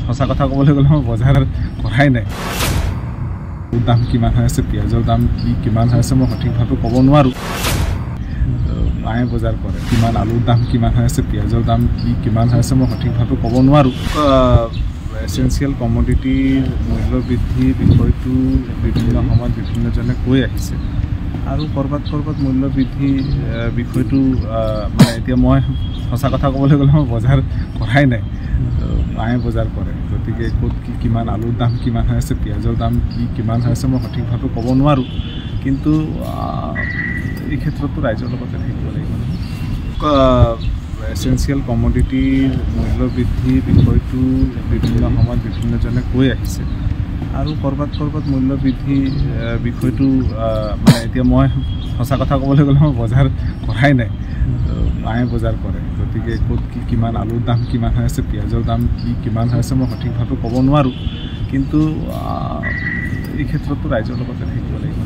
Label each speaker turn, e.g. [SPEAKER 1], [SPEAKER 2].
[SPEAKER 1] সঁচা কথা ক'বলৈ গ'লে মই বজাৰ কৰাই নাই। দাম কিমান হৈ আছে, পিঁয়াজৰ দাম কিমান হৈ আছে মই সঠিকভাৱে ক'ব নোৱাৰোঁ। মায়ে বজাৰ কৰে, কিমান আলুৰ দাম কিমান হৈ আছে, পিঁয়াজৰ দাম কিমান হৈ আছে মই সঠিকভাৱে ক'ব নোৱাৰোঁ। এচেঞ্চিয়েল কমোডিটিৰ মূল্য বৃদ্ধিৰ বিষয়টো বিভিন্ন সময়ত বিভিন্নজনে কৈ আহিছে আৰু ক'ৰবাত মূল্য বৃদ্ধি বিষয়টো মানে এতিয়া মই সঁচা কথা ক'বলৈ গ'লে মই বজাৰ কৰাই নাই। মায়ে বজাৰ কৰে, গতিকে ক'ত কিমান আলুৰ দাম কিমান হৈ আছে, পিঁয়াজৰ দাম কিমান হৈ আছে মই সঠিকভাৱে ক'ব নোৱাৰোঁ। কিন্তু এই ক্ষেত্ৰতো ৰাইজৰ লগতে থাকিব লাগিব। এচেঞ্চিয়েল কমোডিটিৰ মূল্য বৃদ্ধিৰ বিষয়টো বিভিন্ন সময়ত বিভিন্নজনে কৈ আহিছে আৰু ক'ৰবাত মূল্য বৃদ্ধি বিষয়টো মানে এতিয়া মই সঁচা কথা ক'বলৈ গ'লে মই বজাৰ কৰাই নাই। মায়ে বজাৰ কৰে, গতিকে ক'ত কিমান আলুৰ দাম কিমান হৈ আছে, পিঁয়াজৰ দাম কিমান হৈ আছে মই সঠিকভাৱে ক'ব নোৱাৰোঁ। কিন্তু এই ক্ষেত্ৰতো ৰাইজৰ লগতে থাকিব লাগিব।